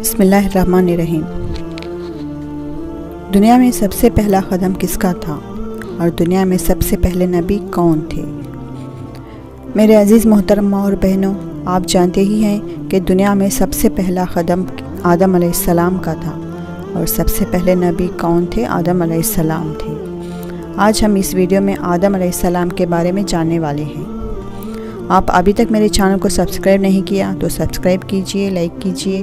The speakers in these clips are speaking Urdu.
بسم اللہ الرحمن الرحیم۔ دنیا میں سب سے پہلا قدم کس کا تھا اور دنیا میں سب سے پہلے نبی کون تھے؟ میرے عزیز محترمہ اور بہنوں، آپ جانتے ہی ہیں کہ دنیا میں سب سے پہلا قدم آدم علیہ السلام کا تھا اور سب سے پہلے نبی کون تھے؟ آدم علیہ السلام تھے۔ آج ہم اس ویڈیو میں آدم علیہ السلام کے بارے میں جاننے والے ہیں۔ آپ ابھی تک میرے چینل کو سبسکرائب نہیں کیا تو سبسکرائب کیجئے، لائک کیجئے،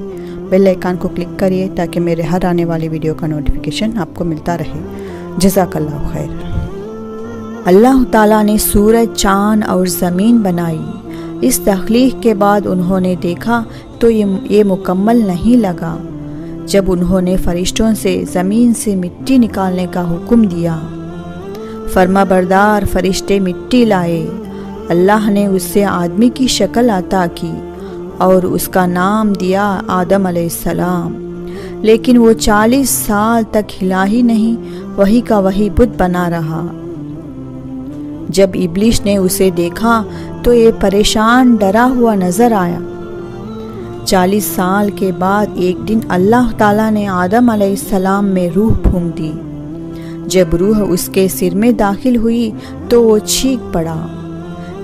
بیل آئیکن کو کلک کریے تاکہ میرے ہر آنے والی ویڈیو کا نوٹیفیکیشن آپ کو ملتا رہے۔ جزاک اللہ خیر۔ اللہ تعالیٰ نے سورج، چاند اور زمین بنائی۔ اس تخلیق کے بعد انہوں نے دیکھا تو یہ مکمل نہیں لگا۔ جب انہوں نے فرشتوں سے زمین سے مٹی نکالنے کا حکم دیا، فرما بردار فرشتے مٹی لائے۔ اللہ نے اس سے آدمی کی شکل عطا کی اور اس کا نام دیا آدم علیہ السلام، لیکن وہ 40 سال تک ہلا ہی نہیں، وہی کا وہی بت بنا رہا۔ جب ابلیس نے اسے دیکھا تو یہ پریشان، ڈرا ہوا نظر آیا۔ 40 سال کے بعد ایک دن اللہ تعالیٰ نے آدم علیہ السلام میں روح پھونک دی۔ جب روح اس کے سر میں داخل ہوئی تو وہ چیخ پڑا۔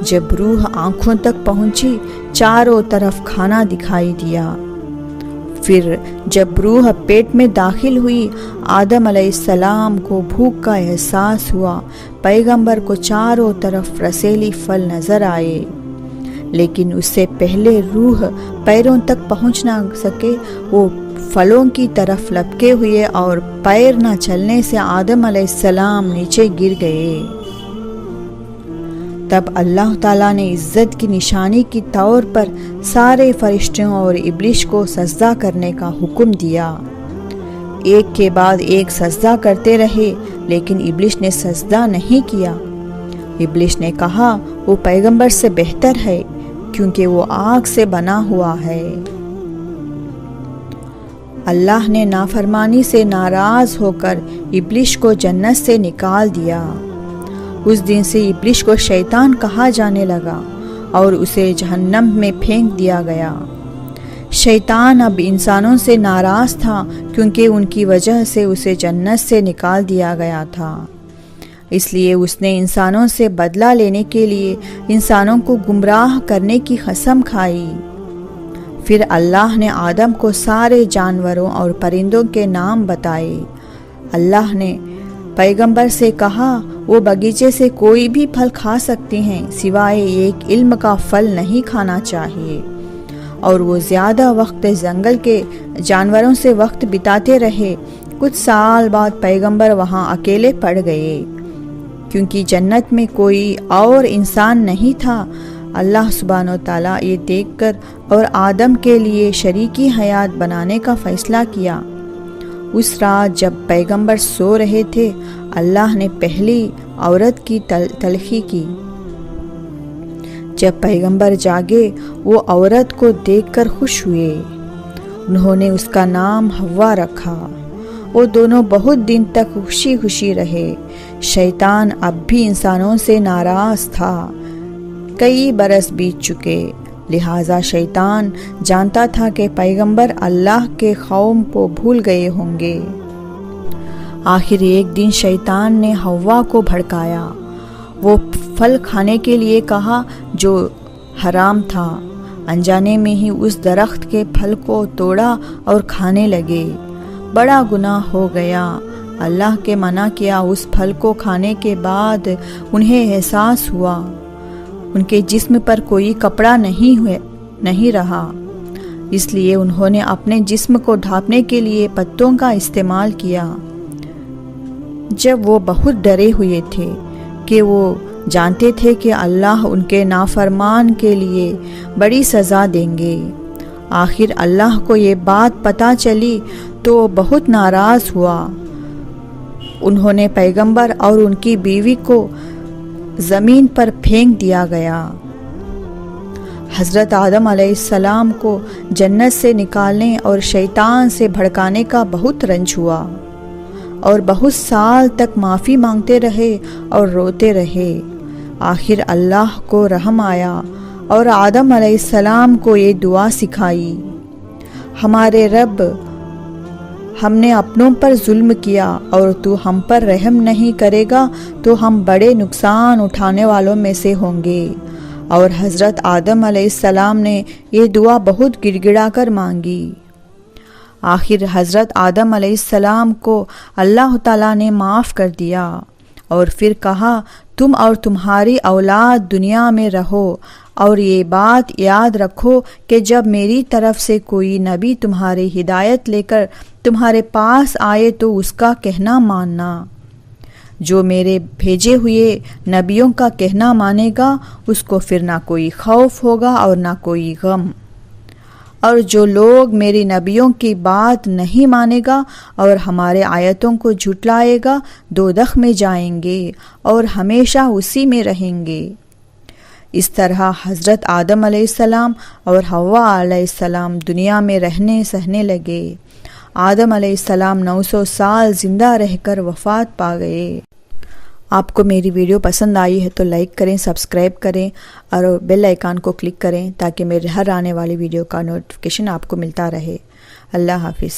جب روح آنکھوں تک پہنچی، چاروں طرف کھانا دکھائی دیا۔ پھر جب روح پیٹ میں داخل ہوئی، آدم علیہ السلام کو بھوک کا احساس ہوا۔ پیغمبر کو چاروں طرف رسیلی پھل نظر آئے، لیکن اس سے پہلے روح پیروں تک پہنچ نہ سکے، وہ پھلوں کی طرف لپکے ہوئے اور پیر نہ چلنے سے آدم علیہ السلام نیچے گر گئے۔ تب اللہ تعالیٰ نے عزت کی نشانی کے طور پر سارے فرشتوں اور ابلیس کو سجدہ کرنے کا حکم دیا۔ ایک کے بعد ایک سجدہ کرتے رہے، لیکن ابلیس نے سجدہ نہیں کیا۔ ابلیس نے کہا وہ پیغمبر سے بہتر ہے کیونکہ وہ آگ سے بنا ہوا ہے۔ اللہ نے نافرمانی سے ناراض ہو کر ابلیس کو جنت سے نکال دیا۔ اس دن سے ابلیس کو شیطان کہا جانے لگا اور اسے جہنم میں پھینک دیا گیا۔ شیطان اب انسانوں سے ناراض تھا کیونکہ ان کی وجہ سے اسے جنت سے نکال دیا گیا تھا، اس لیے اس نے انسانوں سے بدلہ لینے کے لیے انسانوں کو گمراہ کرنے کی قسم کھائی۔ پھر اللہ نے آدم کو سارے جانوروں اور پرندوں کے نام بتائے۔ اللہ نے پیغمبر سے کہا وہ باغیچے سے کوئی بھی پھل کھا سکتے ہیں سوائے ایک علم کا پھل نہیں کھانا چاہیے، اور وہ زیادہ وقت جنگل کے جانوروں سے وقت بتاتے رہے۔ کچھ سال بعد پیغمبر وہاں اکیلے پڑ گئے کیونکہ جنت میں کوئی اور انسان نہیں تھا۔ اللہ سبحانہ و تعالیٰ یہ دیکھ کر اور آدم کے لیے شریکی حیات بنانے کا فیصلہ کیا۔ اس رات جب پیغمبر سو رہے تھے، اللہ نے پہلی عورت کی تلقی کی۔ جب پیغمبر جاگے، وہ عورت کو دیکھ کر خوش ہوئے۔ انہوں نے اس کا نام حوا رکھا۔ وہ دونوں بہت دن تک خوشی خوشی رہے۔ شیطان اب بھی انسانوں سے ناراض تھا۔ کئی برس بیت چکے، لہٰذا شیطان جانتا تھا کہ پیغمبر اللہ کے قوم کو بھول گئے ہوں گے۔ آخر ایک دن شیطان نے حوا کو بھڑکایا۔ وہ پھل کھانے کے لیے کہا جو حرام تھا۔ انجانے میں ہی اس درخت کے پھل کو توڑا اور کھانے لگے۔ بڑا گناہ ہو گیا۔ اللہ کے منع کیا اس پھل کو کھانے کے بعد انہیں احساس ہوا ان کے جسم پر کوئی کپڑا نہیں رہا، اس لیے انہوں نے اپنے جسم کو ڈھانپنے کے لیے پتوں کا استعمال کیا۔ جب وہ بہت ڈرے ہوئے تھے کہ وہ جانتے تھے کہ اللہ ان کے نافرمان کے لیے بڑی سزا دیں گے۔ آخر اللہ کو یہ بات پتہ چلی تو وہ بہت ناراض ہوا۔ انہوں نے پیغمبر اور ان کی بیوی کو زمین پر پھینک دیا گیا۔ حضرت آدم علیہ السلام کو جنت سے نکالنے اور شیطان سے بھڑکانے کا بہت رنج ہوا اور بہت سال تک معافی مانگتے رہے اور روتے رہے۔ آخر اللہ کو رحم آیا اور آدم علیہ السلام کو یہ دعا سکھائی، ہمارے رب، ہم نے اپنوں پر ظلم کیا اور تو ہم پر رحم نہیں کرے گا تو ہم بڑے نقصان اٹھانے والوں میں سے ہوں گے۔ اور حضرت آدم علیہ السلام نے یہ دعا بہت گڑ گڑا کر مانگی۔ آخر حضرت آدم علیہ السلام کو اللہ تعالیٰ نے معاف کر دیا اور پھر کہا تم اور تمہاری اولاد دنیا میں رہو، اور یہ بات یاد رکھو کہ جب میری طرف سے کوئی نبی تمہاری ہدایت لے کر تمہارے پاس آئے تو اس کا کہنا ماننا۔ جو میرے بھیجے ہوئے نبیوں کا کہنا مانے گا اس کو پھر نہ کوئی خوف ہوگا اور نہ کوئی غم، اور جو لوگ میری نبیوں کی بات نہیں مانے گا اور ہمارے آیتوں کو جھٹلائے گا دوزخ میں جائیں گے اور ہمیشہ اسی میں رہیں گے۔ اس طرح حضرت آدم علیہ السلام اور حوا علیہ السلام دنیا میں رہنے سہنے لگے۔ آدم علیہ السلام 900 سال زندہ رہ کر وفات پا گئے۔ آپ کو میری ویڈیو پسند آئی ہے تو لائک کریں، سبسکرائب کریں اور بیل آئیکن کو کلک کریں تاکہ میرے ہر آنے والی ویڈیو کا نوٹیفیکیشن آپ کو ملتا رہے۔ اللہ حافظ۔